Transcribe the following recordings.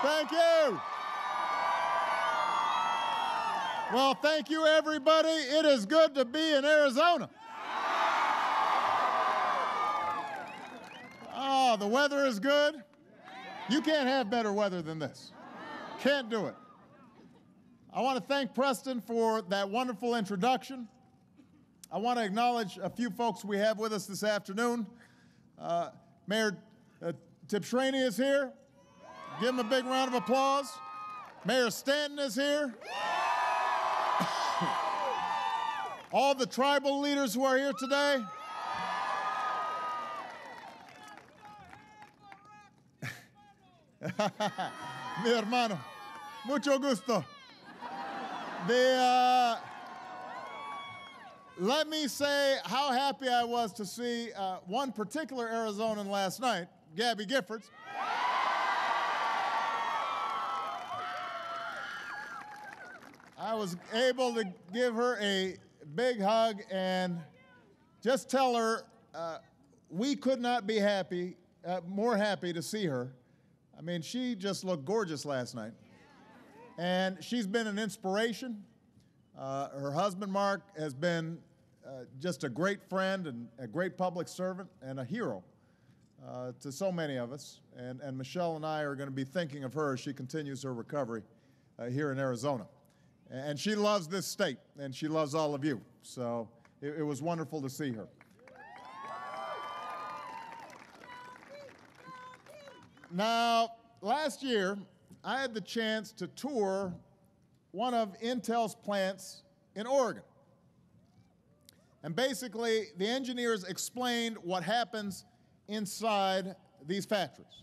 Thank you. Well, thank you, everybody. It is good to be in Arizona. Oh, the weather is good. You can't have better weather than this. Can't do it. I want to thank Preston for that wonderful introduction. I want to acknowledge a few folks we have with us this afternoon. Mayor Tip Shraney is here. Give him a big round of applause. Mayor Stanton is here. All the tribal leaders who are here today. Mi hermano, mucho gusto. Let me say how happy I was to see one particular Arizonan last night, Gabby Giffords. I was able to give her a big hug and just tell her we could not be more happy to see her. I mean, she just looked gorgeous last night. And she's been an inspiration. Her husband, Mark, has been just a great friend and a great public servant and a hero to so many of us. And Michelle and I are going to be thinking of her as she continues her recovery here in Arizona. And she loves this state, and she loves all of you. So it was wonderful to see her. Now, last year, I had the chance to tour one of Intel's plants in Oregon. And basically, the engineers explained what happens inside these factories.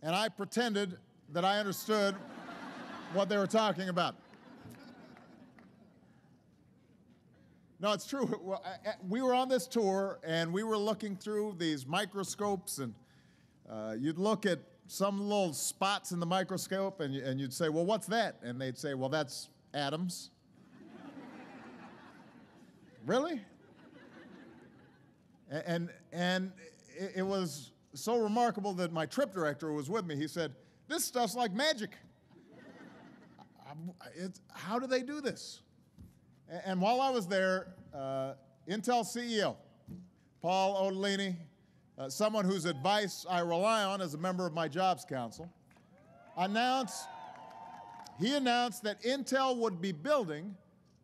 And I pretended that I understood what they were talking about. No, it's true. We were on this tour, and we were looking through these microscopes, and you'd look at some little spots in the microscope, and you'd say, well, what's that? And they'd say, well, that's atoms. Really? And it was so remarkable that my trip director who was with me, he said, this stuff's like magic. How do they do this? And while I was there, Intel CEO, Paul Otellini, someone whose advice I rely on as a member of my Jobs Council, announced that Intel would be building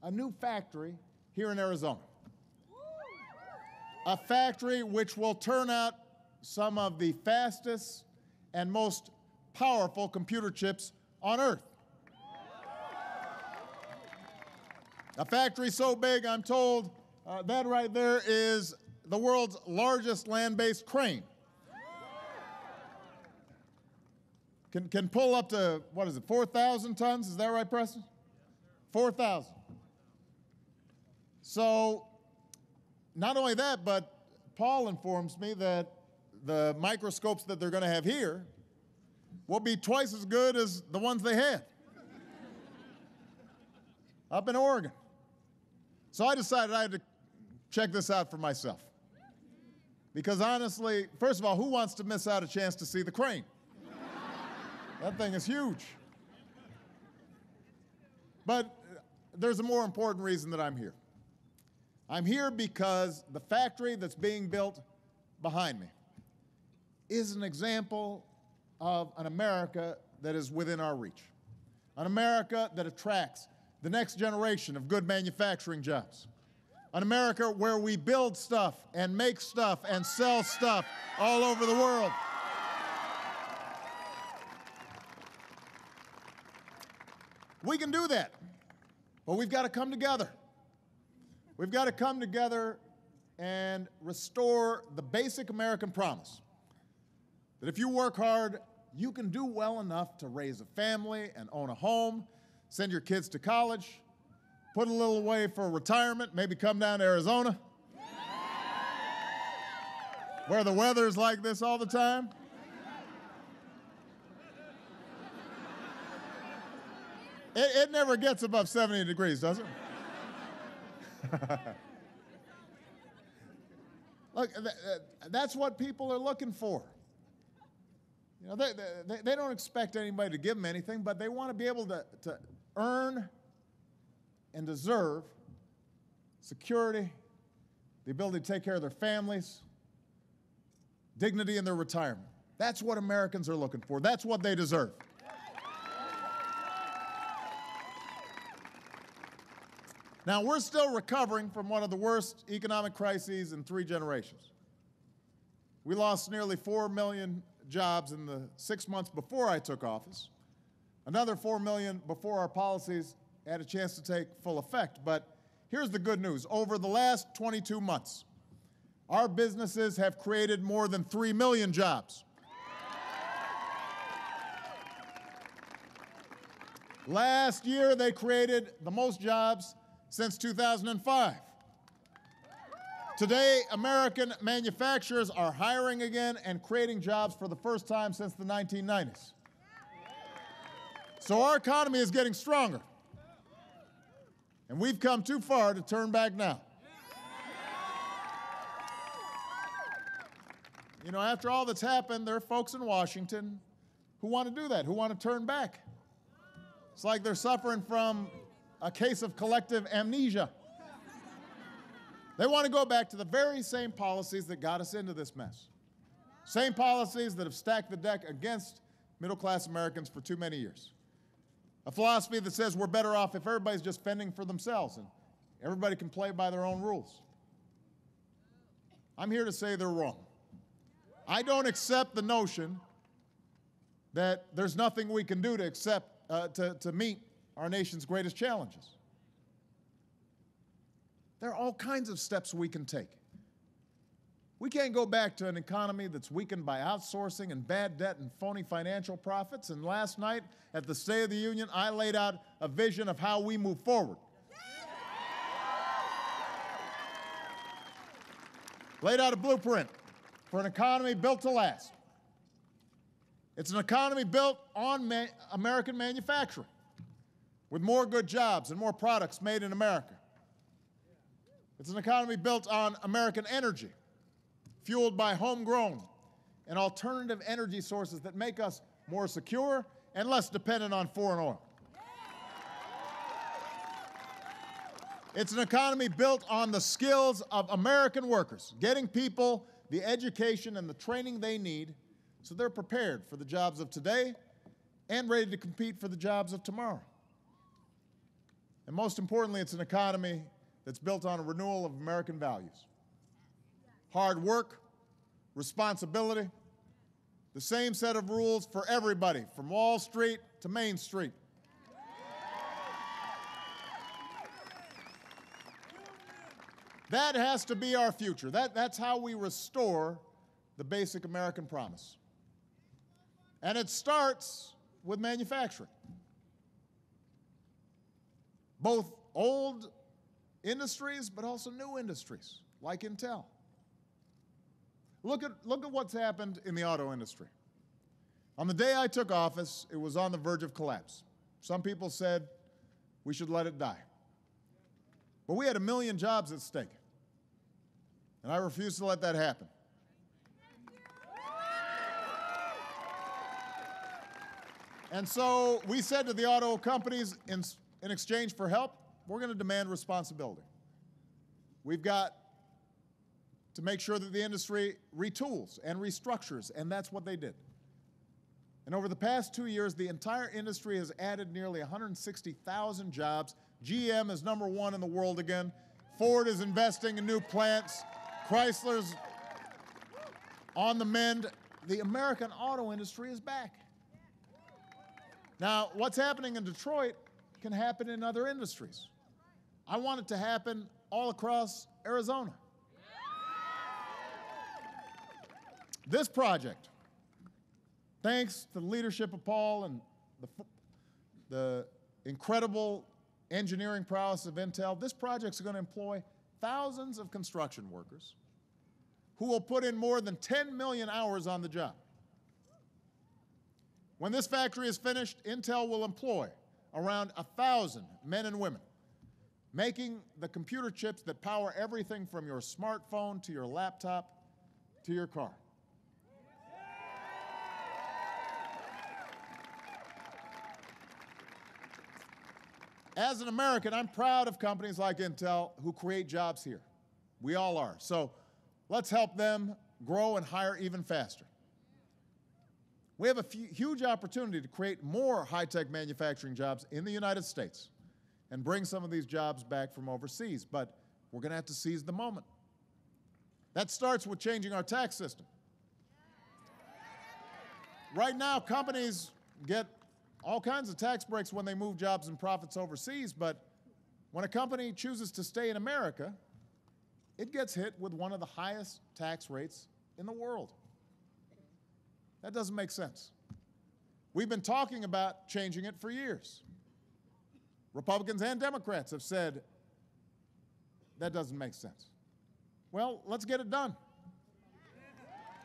a new factory here in Arizona. A factory which will turn out some of the fastest and most powerful computer chips on Earth. A factory so big, I'm told, that right there is the world's largest land-based crane. Can pull up to, 4,000 tons? Is that right, Preston? 4,000. So, not only that, but Paul informs me that the microscopes that they're going to have here will be twice as good as the ones they had up in Oregon. So I decided I had to check this out for myself. Because honestly, first of all, who wants to miss out a chance to see the crane? That thing is huge. But there's a more important reason that I'm here. I'm here because the factory that's being built behind me is an example of an America that is within our reach. An America that attracts the next generation of good manufacturing jobs. An America where we build stuff and make stuff and sell stuff all over the world. We can do that, but we've got to come together. We've got to come together and restore the basic American promise that if you work hard, you can do well enough to raise a family and own a home, send your kids to college, put a little away for retirement, maybe come down to Arizona, where the weather is like this all the time. It never gets above 70 degrees, does it? Look, that's what people are looking for. You know, they don't expect anybody to give them anything, but they want to be able to earn and deserve security, the ability to take care of their families, dignity in their retirement. That's what Americans are looking for. That's what they deserve. Now, we're still recovering from one of the worst economic crises in 3 generations. We lost nearly 4 million jobs in the 6 months before I took office, another 4 million before our policies had a chance to take full effect. But here's the good news. Over the last 22 months, our businesses have created more than 3 million jobs. Last year, they created the most jobs since 2005. Today, American manufacturers are hiring again and creating jobs for the first time since the 1990s. So our economy is getting stronger. And we've come too far to turn back now. You know, after all that's happened, there are folks in Washington who want to do that, who want to turn back. It's like they're suffering from a case of collective amnesia. They want to go back to the very same policies that got us into this mess. Same policies that have stacked the deck against middle-class Americans for too many years. A philosophy that says we're better off if everybody's just fending for themselves and everybody can play by their own rules. I'm here to say they're wrong. I don't accept the notion that there's nothing we can do to meet our nation's greatest challenges. There are all kinds of steps we can take. We can't go back to an economy that's weakened by outsourcing and bad debt and phony financial profits. And last night at the State of the Union, I laid out a vision of how we move forward. Laid out a blueprint for an economy built to last. It's an economy built on American manufacturing, with more good jobs and more products made in America. It's an economy built on American energy, fueled by homegrown and alternative energy sources that make us more secure and less dependent on foreign oil. It's an economy built on the skills of American workers, getting people the education and the training they need so they're prepared for the jobs of today and ready to compete for the jobs of tomorrow. And most importantly, it's an economy that's built on a renewal of American values. Hard work, responsibility, the same set of rules for everybody, from Wall Street to Main Street. That has to be our future. That's how we restore the basic American promise. And it starts with manufacturing. Both old industries, but also new industries, like Intel. Look at what's happened in the auto industry. On the day I took office, it was on the verge of collapse. Some people said we should let it die. But we had 1 million jobs at stake, and I refused to let that happen. And so we said to the auto companies, in exchange for help, we're going to demand responsibility. We've got to make sure that the industry retools and restructures, and that's what they did. And over the past 2 years, the entire industry has added nearly 160,000 jobs. GM is #1 in the world again. Ford is investing in new plants. Chrysler's on the mend. The American auto industry is back. Now, what's happening in Detroit can happen in other industries. I want it to happen all across Arizona. This project, thanks to the leadership of Paul and the incredible engineering prowess of Intel, this project's going to employ thousands of construction workers who will put in more than 10 million hours on the job. When this factory is finished, Intel will employ around 1,000 men and women, making the computer chips that power everything from your smartphone to your laptop to your car. As an American, I'm proud of companies like Intel who create jobs here. We all are. So let's help them grow and hire even faster. We have a huge opportunity to create more high-tech manufacturing jobs in the United States and bring some of these jobs back from overseas, but we're going to have to seize the moment. That starts with changing our tax system. Right now, companies get all kinds of tax breaks when they move jobs and profits overseas, but when a company chooses to stay in America, it gets hit with one of the highest tax rates in the world. That doesn't make sense. We've been talking about changing it for years. Republicans and Democrats have said that doesn't make sense. Well, let's get it done.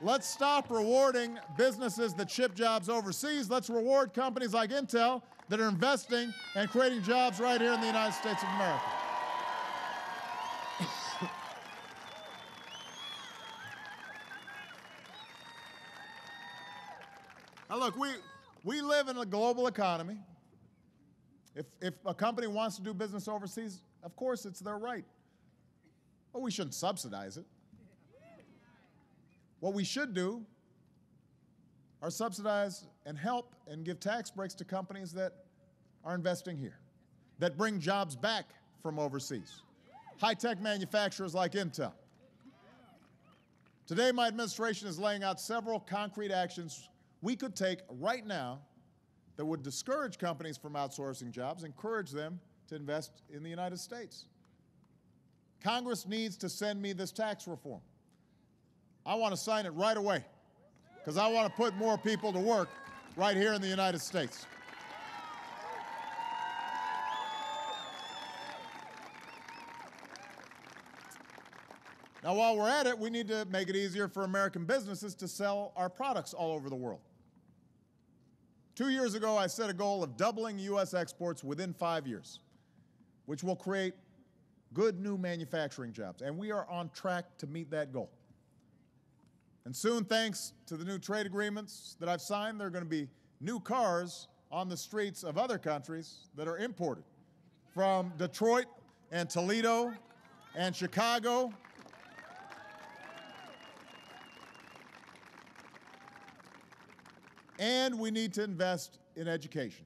Let's stop rewarding businesses that ship jobs overseas. Let's reward companies like Intel that are investing and creating jobs right here in the United States of America. Now look, we live in a global economy. If a company wants to do business overseas, of course it's their right. But we shouldn't subsidize it. What we should do are subsidize and help and give tax breaks to companies that are investing here, that bring jobs back from overseas. High-tech manufacturers like Intel. Today, my administration is laying out several concrete actions we could take right now that would discourage companies from outsourcing jobs, encourage them to invest in the United States. Congress needs to send me this tax reform. I want to sign it right away because I want to put more people to work right here in the United States. Now, while we're at it, we need to make it easier for American businesses to sell our products all over the world. 2 years ago, I set a goal of doubling U.S. exports within 5 years, which will create good new manufacturing jobs, and we are on track to meet that goal. And soon, thanks to the new trade agreements that I've signed, there are going to be new cars on the streets of other countries that are imported from Detroit and Toledo and Chicago. And we need to invest in education.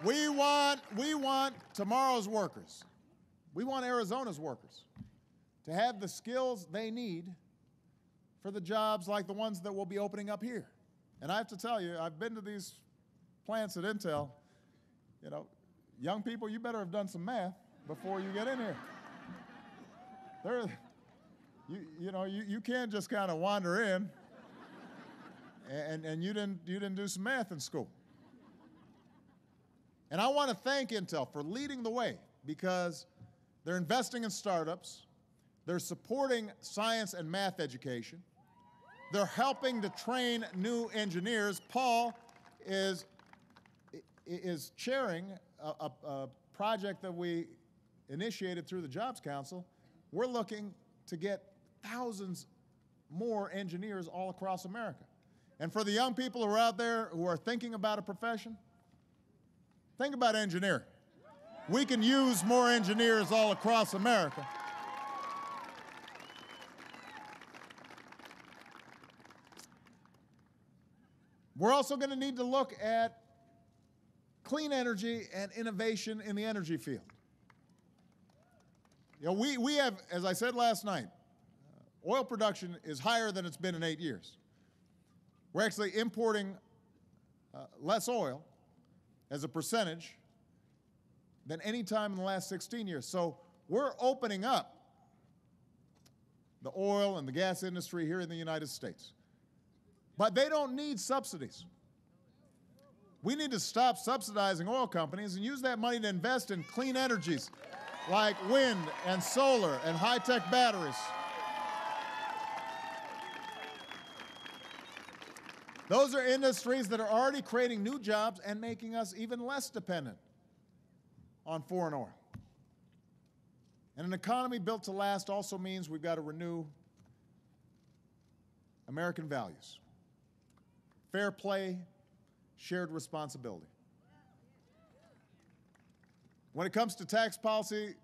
We want tomorrow's workers. We want Arizona's workers to have the skills they need for the jobs like the ones that will be opening up here. And I have to tell you, I've been to these plants at Intel. You know, young people, you better have done some math before you get in here. You can't just kind of wander in and you didn't do some math in school. And I want to thank Intel for leading the way because they're investing in startups, they're supporting science and math education, they're helping to train new engineers. Paul is chairing a project that we initiated through the Jobs Council. We're looking to get thousands more engineers all across America. And for the young people who are out there who are thinking about a profession, think about engineering. We can use more engineers all across America. We're also going to need to look at clean energy and innovation in the energy field. You know, we have, as I said last night, oil production is higher than it's been in 8 years. We're actually importing less oil as a percentage than any time in the last 16 years. So we're opening up the oil and the gas industry here in the United States. But they don't need subsidies. We need to stop subsidizing oil companies and use that money to invest in clean energies like wind and solar and high-tech batteries. Those are industries that are already creating new jobs and making us even less dependent on foreign oil. And an economy built to last also means we've got to renew American values: fair play, shared responsibility. When it comes to tax policy,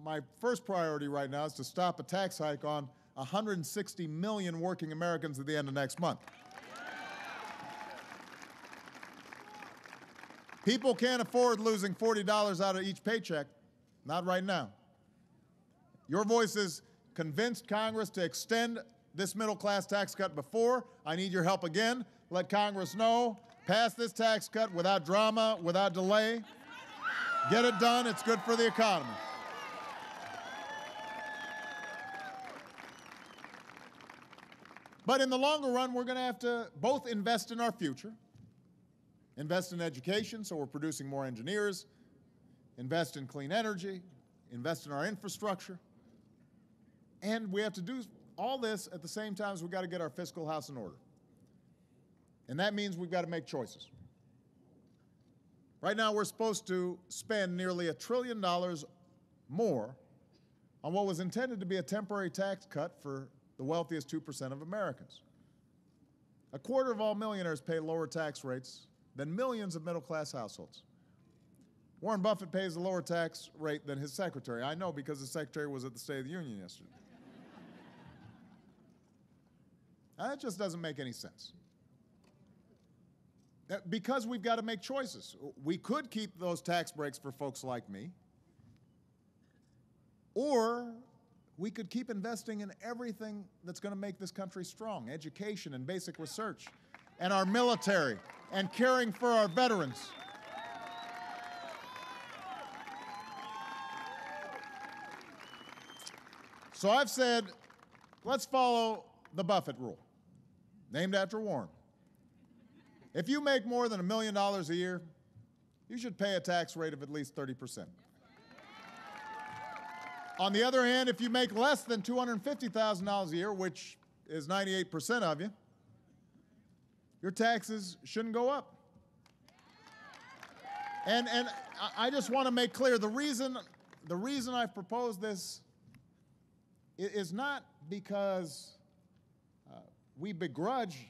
my first priority right now is to stop a tax hike on 160 million working Americans at the end of next month. People can't afford losing $40 out of each paycheck, not right now. Your voices convinced Congress to extend this middle-class tax cut before. I need your help again. Let Congress know. Pass this tax cut without drama, without delay. Get it done. It's good for the economy. But in the longer run, we're going to have to both invest in our future, invest in education so we're producing more engineers, invest in clean energy, invest in our infrastructure, and we have to do all this at the same time as we've got to get our fiscal house in order. And that means we've got to make choices. Right now, we're supposed to spend nearly $1 trillion more on what was intended to be a temporary tax cut for the wealthiest 2% of Americans. A quarter of all millionaires pay lower tax rates than millions of middle-class households. Warren Buffett pays a lower tax rate than his secretary. I know because his secretary was at the State of the Union yesterday. Now, that just doesn't make any sense. Because we've got to make choices. We could keep those tax breaks for folks like me, or we could keep investing in everything that's going to make this country strong: education and basic research, and our military, and caring for our veterans. So I've said, let's follow the Buffett rule, named after Warren. If you make more than $1 million a year, you should pay a tax rate of at least 30%. On the other hand, if you make less than $250,000 a year, which is 98% of you, your taxes shouldn't go up. And I just want to make clear, the reason I've proposed this is not because we begrudge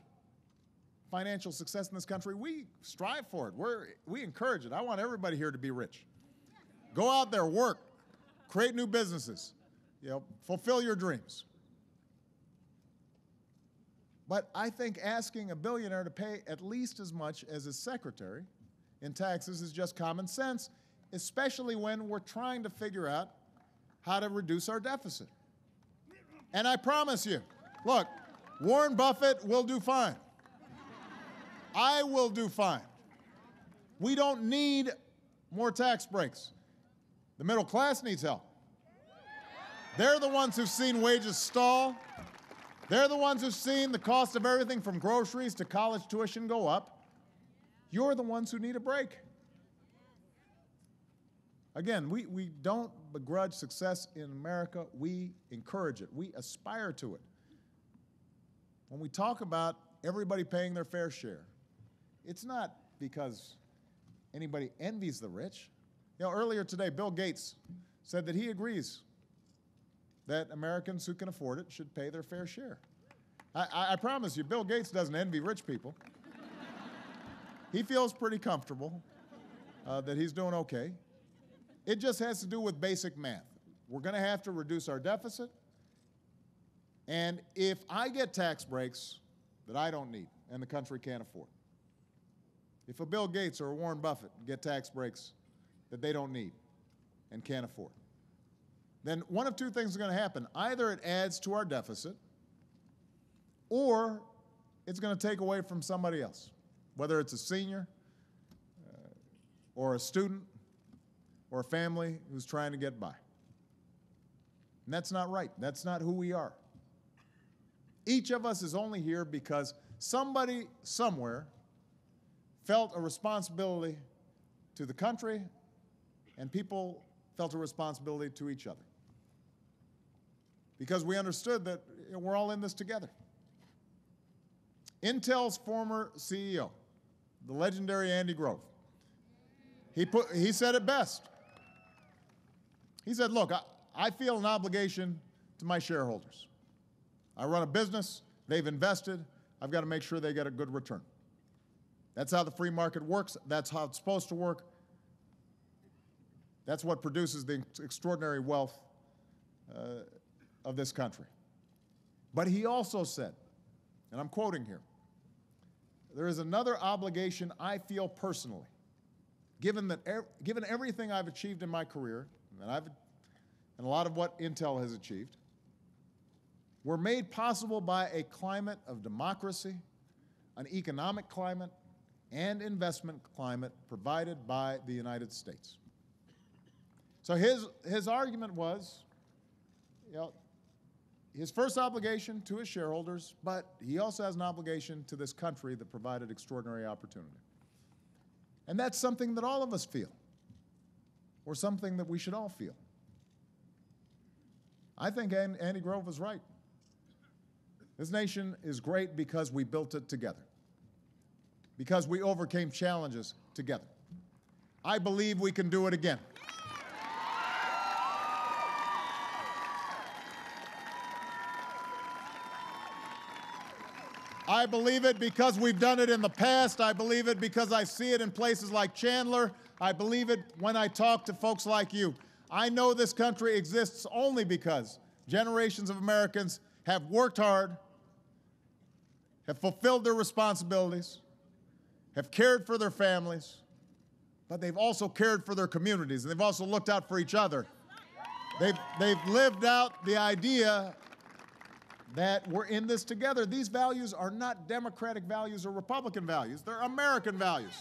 financial success in this country. We strive for it. We encourage it. I want everybody here to be rich. Go out there, work, create new businesses, fulfill your dreams. But I think asking a billionaire to pay at least as much as his secretary in taxes is just common sense, especially when we're trying to figure out how to reduce our deficit. And I promise you, look, Warren Buffett will do fine. I will do fine. We don't need more tax breaks. The middle class needs help. They're the ones who've seen wages stall. They're the ones who've seen the cost of everything from groceries to college tuition go up. You're the ones who need a break. Again, we don't begrudge success in America. We encourage it. We aspire to it. When we talk about everybody paying their fair share, it's not because anybody envies the rich. Earlier today, Bill Gates said that he agrees that Americans who can afford it should pay their fair share. I promise you, Bill Gates doesn't envy rich people. He feels pretty comfortable that he's doing okay. It just has to do with basic math. We're going to have to reduce our deficit. And if I get tax breaks that I don't need and the country can't afford, if a Bill Gates or a Warren Buffett get tax breaks that they don't need and can't afford, then one of two things is going to happen. Either it adds to our deficit, or it's going to take away from somebody else, whether it's a senior or a student or a family who's trying to get by. And that's not right. That's not who we are. Each of us is only here because somebody somewhere felt a responsibility to the country, and people felt a responsibility to each other. Because we understood that we're all in this together. Intel's former CEO, the legendary Andy Grove, he said it best. He said, look, I feel an obligation to my shareholders. I run a business they've invested. I've got to make sure they get a good return. That's how the free market works. That's how it's supposed to work. That's what produces the extraordinary wealth of this country. But he also said, and I'm quoting here, there is another obligation I feel personally, given everything I've achieved in my career, and a lot of what Intel has achieved, were made possible by a climate of democracy, an economic climate, and investment climate provided by the United States. So his argument was, his first obligation to his shareholders, but he also has an obligation to this country that provided extraordinary opportunity. And that's something that all of us feel, or something that we should all feel. I think Andy Grove was right. This nation is great because we built it together, because we overcame challenges together. I believe we can do it again. I believe it because we've done it in the past. I believe it because I see it in places like Chandler. I believe it when I talk to folks like you. I know this country exists only because generations of Americans have worked hard, have fulfilled their responsibilities, have cared for their families, but they've also cared for their communities, and they've also looked out for each other. They've lived out the idea that we're in this together. These values are not Democratic values or Republican values. They're American values.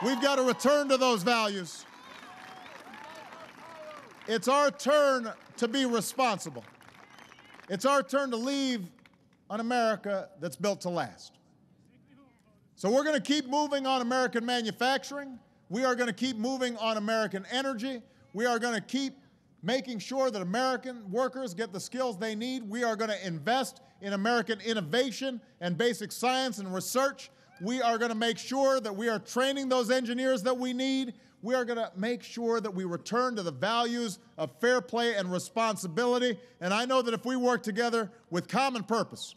We've got to return to those values. It's our turn to be responsible. It's our turn to leave an America that's built to last. So we're going to keep moving on American manufacturing. We are going to keep moving on American energy. We are going to keep making sure that American workers get the skills they need. We are going to invest in American innovation and basic science and research. We are going to make sure that we are training those engineers that we need. We are going to make sure that we return to the values of fair play and responsibility. And I know that if we work together with common purpose,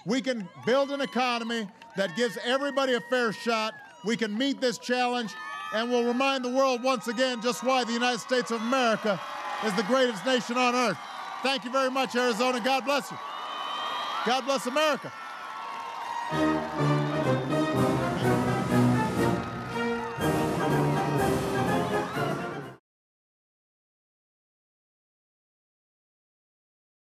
we can build an economy that gives everybody a fair shot. We can meet this challenge, and we'll remind the world once again just why the United States of America is the greatest nation on earth. Thank you very much, Arizona. God bless you. God bless America.